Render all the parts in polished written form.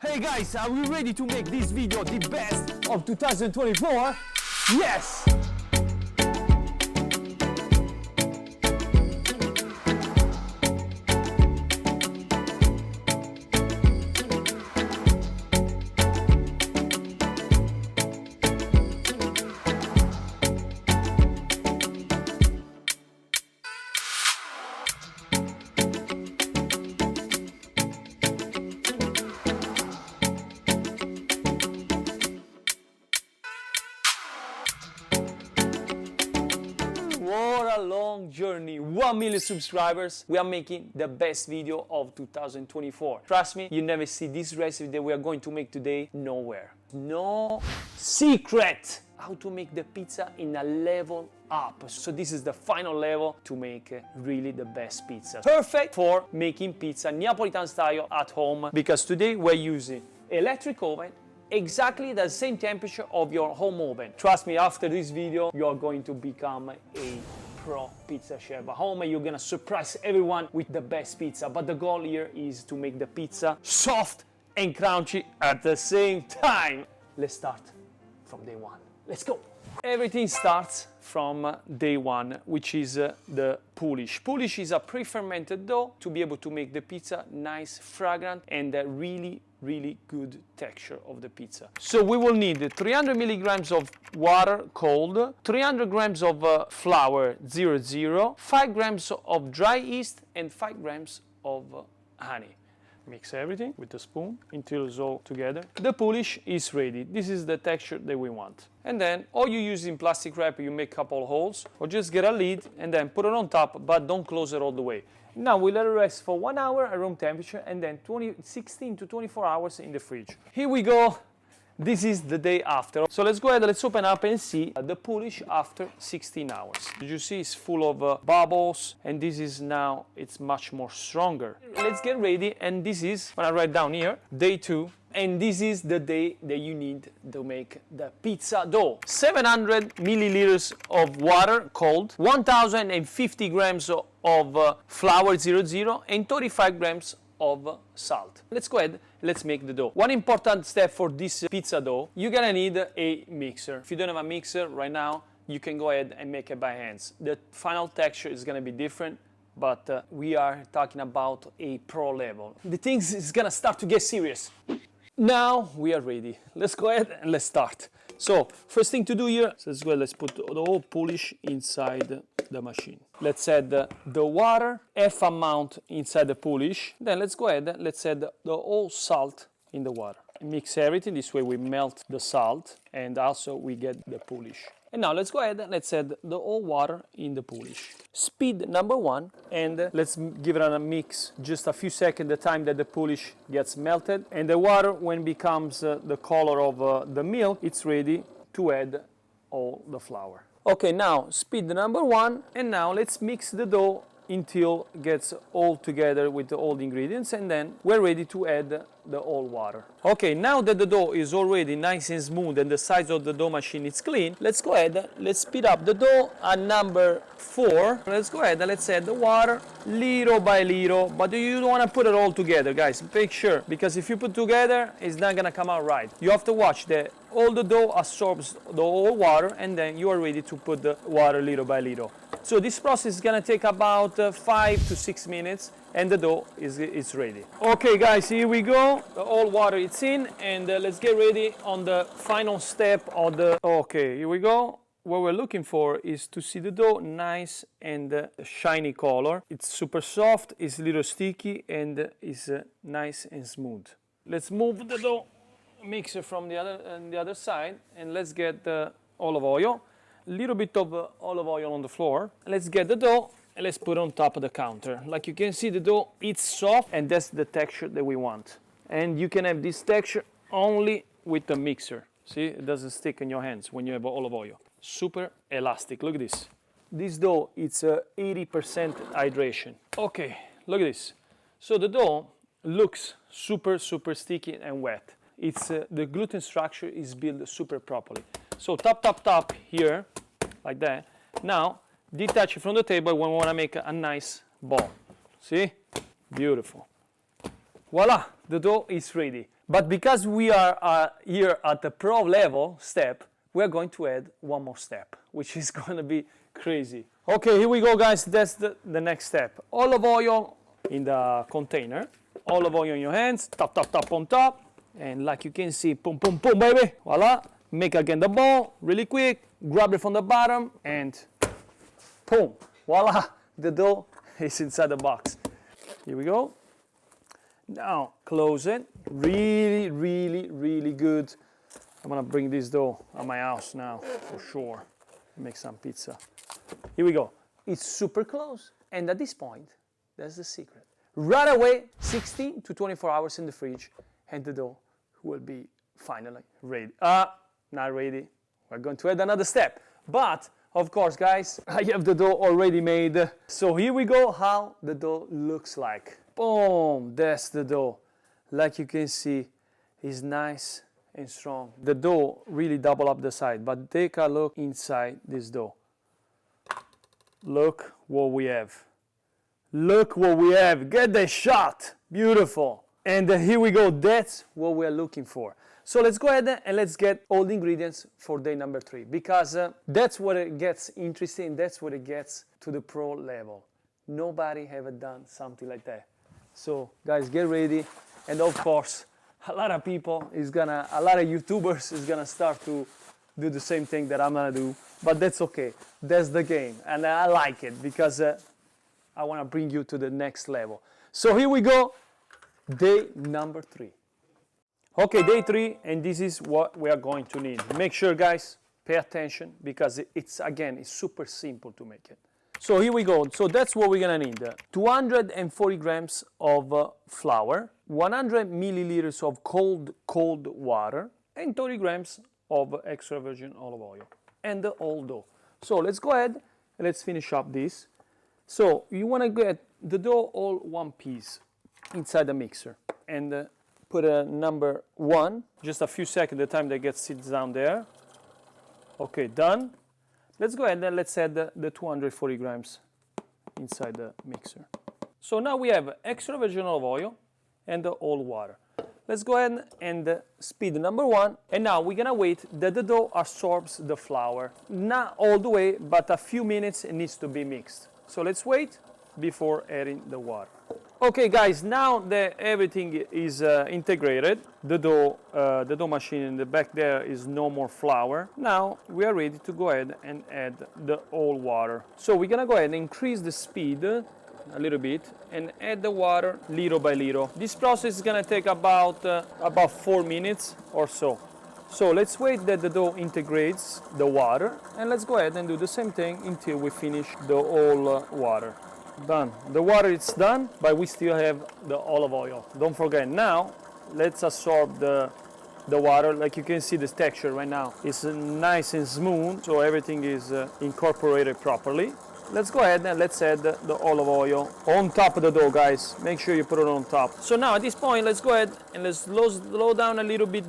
Hey guys, are we ready to make this video the best of 2024? Yes! What a long journey, 1 million subscribers. We are making the best video of 2024. Trust me, you never see this recipe that we are going to make today nowhere. No secret how to make the pizza in a level up. So this is the final level to make really the best pizza. Perfect for making pizza Neapolitan style at home, because today we're using electric oven, exactly the same temperature of your home oven. Trust me, after this video, you're going to become a pro pizza chef at home and you're gonna surprise everyone with the best pizza. But the goal here is to make the pizza soft and crunchy at the same time. Let's start from day one. Let's go. Everything starts from day one, which is the Poolish. Poolish is a pre-fermented dough to be able to make the pizza nice, fragrant, and really good texture of the pizza. So we will need 300 milligrams of water cold, 300 grams of flour 00, 5 grams of dry yeast, and 5 grams of honey. Mix everything with a spoon until it's all together. The Poolish is ready. This is the texture that we want. And then, or you use in plastic wrap, you make a couple holes, or just get a lid and then put it on top, but don't close it all the way. Now we let it rest for 1 hour at room temperature and then 16 to 24 hours in the fridge. Here we go. This is the day after. So let's go ahead, let's open up and see the Poolish after 16 hours. Did you see it's full of bubbles, and this is now, it's much more stronger. Let's get ready, and this is, when I write down here, day 2. And this is the day that you need to make the pizza dough. 700 milliliters of water cold, 1050 grams of flour 00, and 35 grams of salt. Let's go ahead, let's make the dough. One important step for this pizza dough, you're gonna need a mixer. If you don't have a mixer right now, you can go ahead and make it by hands. The final texture is gonna be different, but we are talking about a pro level. The things is gonna start to get serious. Now we are ready. Let's go ahead and let's start. So first thing to do here, so let's go ahead, let's put the whole Poolish inside the machine. Let's add the water, half amount inside the Poolish. Then let's go ahead, let's add the whole salt in the water. Mix everything, this way we melt the salt and also we get the Poolish. And now let's go ahead and let's add the whole water in the Poolish. Speed number 1, and let's give it a mix just a few seconds, the time that the Poolish gets melted. And the water, when it becomes the color of the milk, it's ready to add all the flour. Okay, now speed number 1, and now let's mix the dough until it gets all together with all the ingredients, and then we're ready to add the whole water. Okay, now that the dough is already nice and smooth and the size of the dough machine is clean, let's go ahead, let's speed up the dough at number 4. Let's go ahead and let's add the water little by little, but you don't want to put it all together, guys. Make sure, because if you put together, it's not gonna come out right. You have to watch that all the dough absorbs the whole water, and then you are ready to put the water little by little. So this process is gonna take about 5 to 6 minutes, and the dough is ready. Okay guys, here we go. The whole water is in, and let's get ready on the final step of the... Okay, here we go. What we're looking for is to see the dough nice and shiny color. It's super soft, it's a little sticky, and is nice and smooth. Let's move the dough mixer from the other side, and let's get the olive oil. A little bit of olive oil on the floor. Let's get the dough and let's put it on top of the counter. Like you can see, the dough, it's soft, and that's the texture that we want. And you can have this texture only with the mixer. See, it doesn't stick in your hands when you have olive oil. Super elastic, look at this. This dough, it's 80% hydration. Okay, look at this. So the dough looks super sticky and wet. It's the gluten structure is built super properly. So top here, like that. Now, detach it from the table when we want to make a nice ball. See? Beautiful. Voila, the dough is ready. But because we are here at the pro level step, we're going to add one more step, which is going to be crazy. Okay, here we go, guys. That's the next step. Olive oil in the container. Olive oil in your hands. Tap, tap, tap on top. And like you can see, boom, boom, boom, baby. Voila. Make again the ball really quick. Grab it from the bottom and boom. Voila. The dough is inside the box. Here we go. Now close it. Really, really, really good. I'm gonna bring this dough at my house now for sure. Make some pizza. Here we go. It's super close. And at this point, that's the secret. Right away, 16 to 24 hours in the fridge, and the dough will be finally ready. Not ready. We're going to add another step. But, of course, guys, I have the dough already made. So here we go, how the dough looks like. Boom, that's the dough. Like you can see, it's nice and strong. The dough really double up the side, but take a look inside this dough. Look what we have. Look what we have. Get the shot. Beautiful. And here we go. That's what we're looking for. So let's go ahead and let's get all the ingredients for day number 3, because that's what it gets interesting. That's what it gets to the pro level. Nobody ever done something like that. So guys, get ready. And of course, a lot of YouTubers is gonna start to do the same thing that I'm gonna do, but that's okay. That's the game, and I like it because I wanna bring you to the next level. So here we go, day number 3. Okay, day 3, and this is what we are going to need. Make sure, guys, pay attention because it's super simple to make it. So here we go. So that's what we're gonna need. 240 grams of flour, 100 milliliters of cold water, and 30 grams of extra virgin olive oil, and the whole dough. So let's go ahead and let's finish up this. So you wanna get the dough all one piece inside the mixer, and put a number 1, just a few seconds, the time that sits down there. Okay, done. Let's go ahead and let's add the 240 grams inside the mixer. So now we have extra virgin olive oil and the whole water. Let's go ahead and speed number 1. And now we're gonna wait that the dough absorbs the flour. Not all the way, but a few minutes it needs to be mixed. So let's wait before adding the water. Okay guys, now that everything is integrated, the dough machine in the back there is no more flour. Now we are ready to go ahead and add the whole water. So we're gonna go ahead and increase the speed a little bit and add the water little by little. This process is gonna take about 4 minutes or so. So let's wait that the dough integrates the water, and let's go ahead and do the same thing until we finish the whole water. Done. The water is done, but we still have the olive oil. Don't forget. Now let's absorb the water. Like you can see, the texture right now is nice and smooth, so everything is incorporated properly. Let's go ahead and let's add the olive oil on top of the dough, guys. Make sure you put it on top. So now at this point, let's go ahead and let's slow down a little bit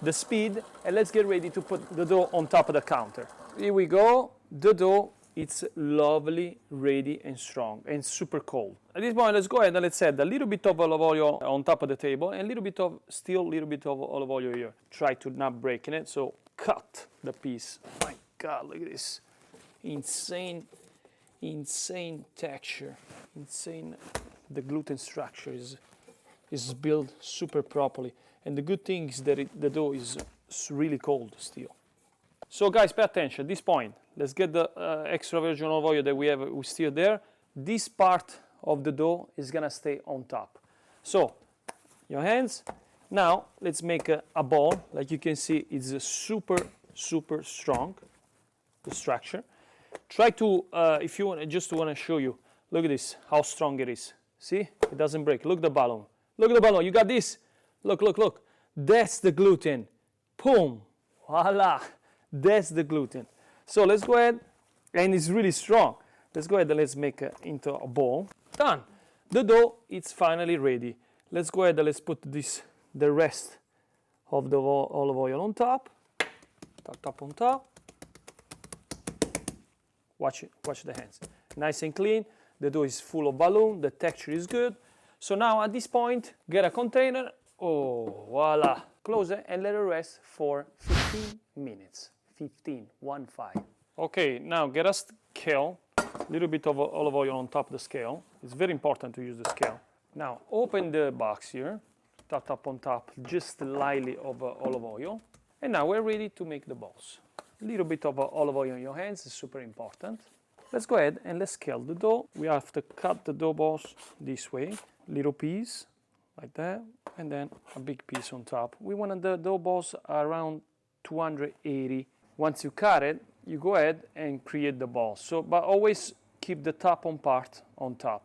the speed, and let's get ready to put the dough on top of the counter. Here we go. The dough, it's lovely, ready and strong and super cold. At this point, let's go ahead and let's add a little bit of olive oil on top of the table and a little bit of olive oil here. Try to not break it, so cut the piece. My God, look at this. Insane texture. Insane. The gluten structure is built super properly. And the good thing is that the dough is really cold still. So guys, pay attention. At this point, let's get the extra virgin olive oil that we still there. This part of the dough is gonna stay on top. So, your hands. Now, let's make a ball. Like you can see, it's a super strong, the structure. Try to, if you want, just want to show you, look at this, how strong it is. See, it doesn't break. Look at the balloon. Look at the balloon. You got this. Look. That's the gluten. Boom. Voila. That's the gluten. So let's go ahead, and it's really strong. Let's go ahead and let's make it into a ball. Done. The dough, it's finally ready. Let's go ahead and let's put the rest of the olive oil on top. Top on top. Watch the hands. Nice and clean. The dough is full of balloon. The texture is good. So now at this point, get a container Oh, voila. Close it and let it rest for 15 minutes. 15, 1, 5. Okay, now get a scale, a little bit of olive oil on top of the scale. It's very important to use the scale. Now open the box here, tap on top, just slightly of olive oil. And now we're ready to make the balls. A little bit of olive oil in your hands is super important. Let's go ahead and let's scale the dough. We have to cut the dough balls this way, little piece like that, and then a big piece on top. We want the dough balls around 280. Once you cut it, you go ahead and create the balls. So, but always keep the top on part on top.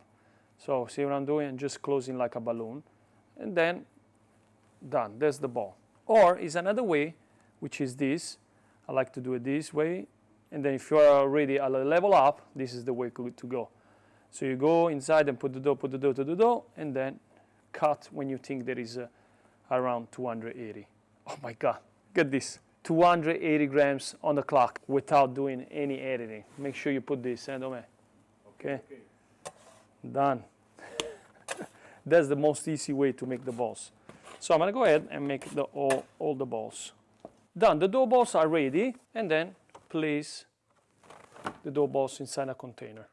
So see what I'm doing? Just closing like a balloon, and then done. There's the ball. Or is another way, which is this. I like to do it this way, and then if you are already at a level up, this is the way to go. So you go inside and put the dough to the dough, and then cut when you think there is around 280. Oh my God, get this. 280 grams on the clock without doing any editing. Make sure you put this, okay? Done. That's the most easy way to make the balls. So I'm gonna go ahead and make all the balls. Done, the dough balls are ready, and then place the dough balls inside a container.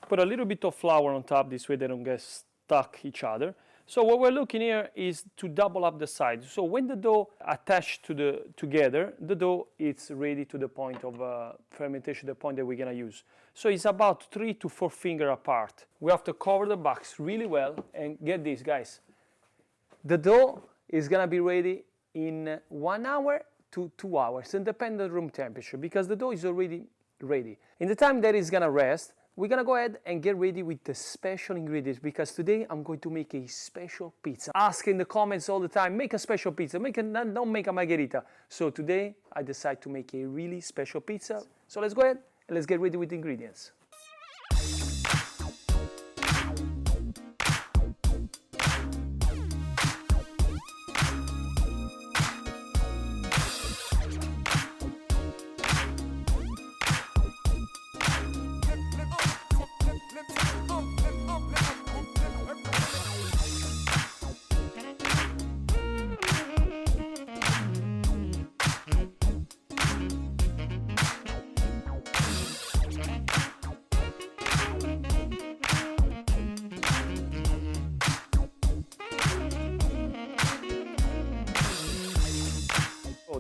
Put a little bit of flour on top, this way they don't get stuck each other. So what we're looking here is to double up the sides. So when the dough attached together, the dough is ready to the point of fermentation, the point that we're gonna use. So it's about 3 to 4 fingers apart. We have to cover the box really well, and get this, guys. The dough is gonna be ready in 1 hour to 2 hours, independent room temperature, because the dough is already ready. In the time that it's gonna rest, we're gonna go ahead and get ready with the special ingredients, because today I'm going to make a special pizza. Ask in the comments all the time, make a special pizza, don't make a margherita. So today I decide to make a really special pizza. So let's go ahead and let's get ready with the ingredients.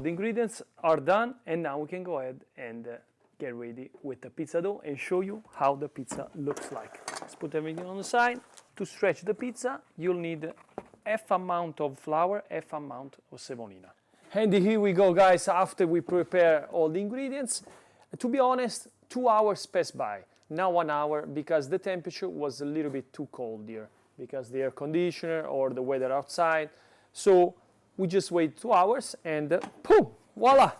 The ingredients are done, and now we can go ahead and get ready with the pizza dough and show you how the pizza looks like. Let's put everything on the side. To stretch the pizza, you'll need half amount of flour, half amount of semolina. And here we go, guys, after we prepare all the ingredients. To be honest, 2 hours passed by, now 1 hour, because the temperature was a little bit too cold here, because the air conditioner or the weather outside. So we just wait 2 hours, and boom, voila,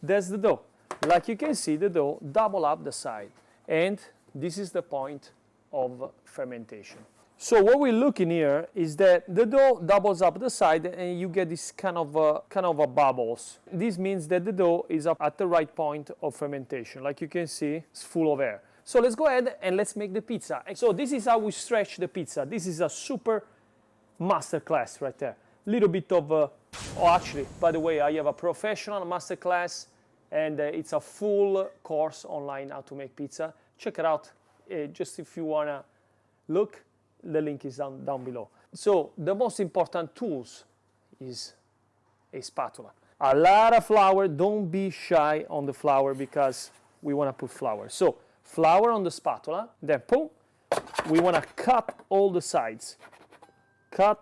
there's the dough. Like you can see, the dough double up the side, and this is the point of fermentation. So what we're looking here is that the dough doubles up the side, and you get this kind of a bubbles. This means that the dough is up at the right point of fermentation. Like you can see, it's full of air. So let's go ahead and let's make the pizza. So this is how we stretch the pizza. This is a super masterclass right there. Little bit of, oh actually, by the way, I have a professional masterclass, and it's a full course online how to make pizza. Check it out, just if you wanna look, the link is down below. So the most important tools is a spatula. A lot of flour, don't be shy on the flour, because we wanna put flour. So flour on the spatula, then boom, we wanna cut all the sides. Cut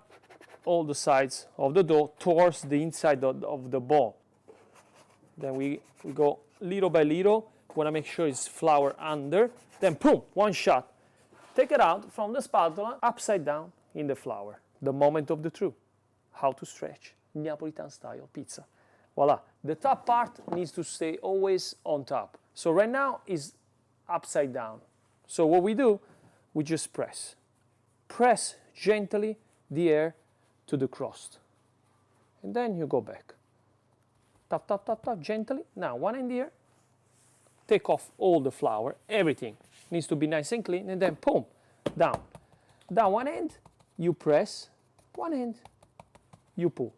all the sides of the dough towards the inside of the ball. Then we go little by little. We want to make sure it's flour under. Then boom, one shot. Take it out from the spatula, upside down in the flour. The moment of the truth. How to stretch Neapolitan style pizza. Voila. The top part needs to stay always on top. So right now is upside down. So what we do, we just press. Press gently the air to the crust, and then you go back. Tap, tap, tap, tap, gently. Now one hand here, take off all the flour, everything needs to be nice and clean, and then boom, down. Down one hand, you press, one hand, you pull.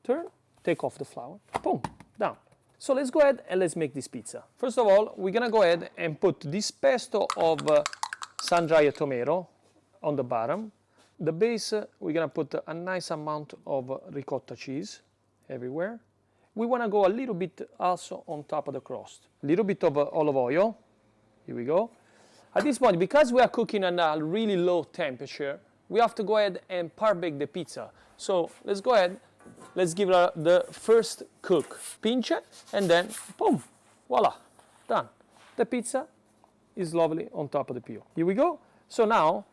Turn, take off the flour, boom, down. So let's go ahead and let's make this pizza. First of all, we're gonna go ahead and put this pesto of sun-dried tomato on the bottom. The base, we're gonna put a nice amount of ricotta cheese everywhere. We wanna go a little bit also on top of the crust. A little bit of olive oil, here we go. At this point, because we are cooking at a really low temperature, we have to go ahead and par-bake the pizza. So let's go ahead, let's give it the first cook. Pinch it, and then boom, voila, done. The pizza is lovely on top of the peel. Here we go. So now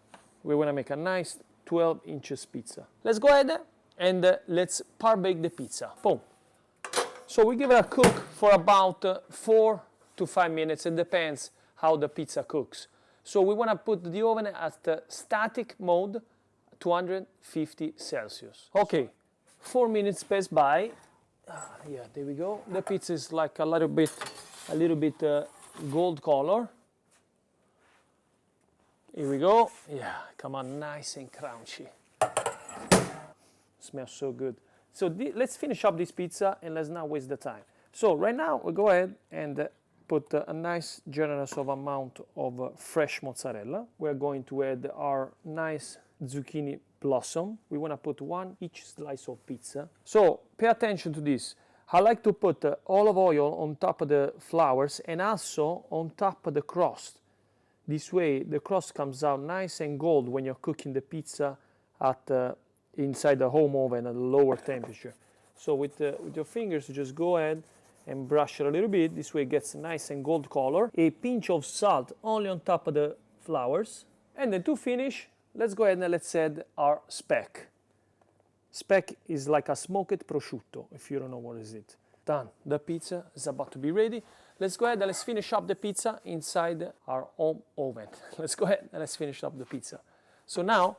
we want to make a nice 12 inches pizza. Let's go ahead and let's par-bake the pizza. Boom. So we give it a cook for about 4 to 5 minutes. It depends how the pizza cooks. So we want to put the oven at static mode, 250 Celsius. Okay, 4 minutes pass by. Yeah, there we go. The pizza is like a little bit gold color. Here we go. Yeah, come on, nice and crunchy. Smells so good. So let's finish up this pizza and let's not waste the time. So right now we go ahead and put a nice generous of amount of fresh mozzarella. We're going to add our nice zucchini blossom. We want to put one each slice of pizza. So pay attention to this. I like to put olive oil on top of the flowers and also on top of the crust. This way the crust comes out nice and gold when you're cooking the pizza at inside the home oven at a lower temperature. So with your fingers, you just go ahead and brush it a little bit. This way it gets nice and gold color. A pinch of salt only on top of the flowers. And then to finish, let's go ahead and let's add our speck. Speck is like a smoked prosciutto, if you don't know what is it. Done. The pizza is about to be ready. Let's go ahead and let's finish up the pizza inside our home oven. Let's go ahead and let's finish up the pizza. So now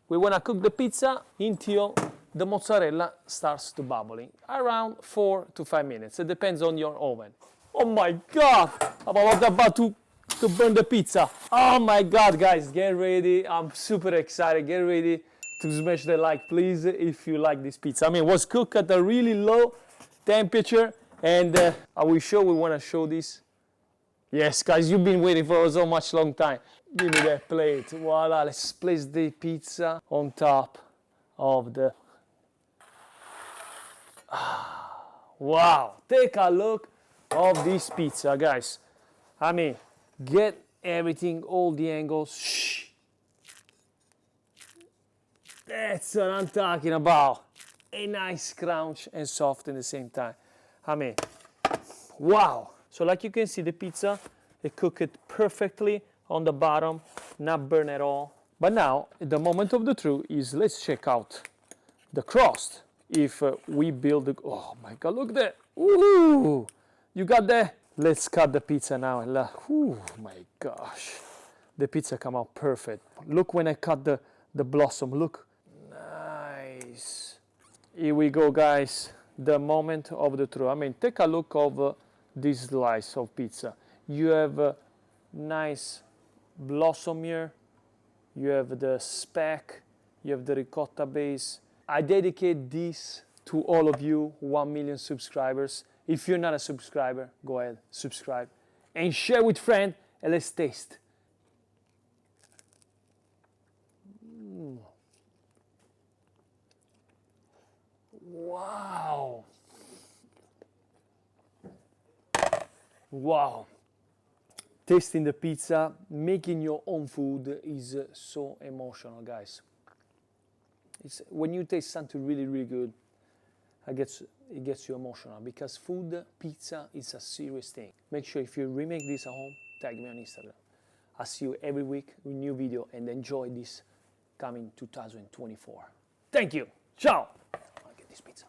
we want to cook the pizza until the mozzarella starts to bubbling, around 4 to 5 minutes. It depends on your oven. Oh my God! I'm about to burn the pizza. Oh my God, guys, get ready. I'm super excited. Get ready to smash the like, please, if you like this pizza. I mean, it was cooked at a really low temperature, and I will show, we want to show this. Yes, guys, you've been waiting for so much long time. Give me that plate. Voila, let's place the pizza on top of the... Wow, take a look of this pizza, guys. I mean, get everything, all the angles. Shh. That's what I'm talking about. A nice crunch and soft at the same time. I mean, wow. So like you can see, the pizza, they cook it perfectly on the bottom, not burn at all. But now, the moment of the truth is, let's check out the crust. If we build the, oh my God, look there. Ooh, you got that? Let's cut the pizza now. Oh my gosh, the pizza come out perfect. Look when I cut the blossom, look. Nice. Here we go, guys. The moment of the truth. I mean, take a look of this slice of pizza. You have a nice blossom here. You have the speck. You have the ricotta base. I dedicate this to all of you, 1 million subscribers. If you're not a subscriber, go ahead, subscribe. And share with friends, and let's taste. Wow. Wow. Tasting the pizza, making your own food is so emotional, guys. It's, when you taste something really, really good, it gets you emotional, because food, pizza, is a serious thing. Make sure if you remake this at home, tag me on Instagram. I'll see you every week with a new video, and enjoy this coming 2024. Thank you. Ciao. I'll get this pizza.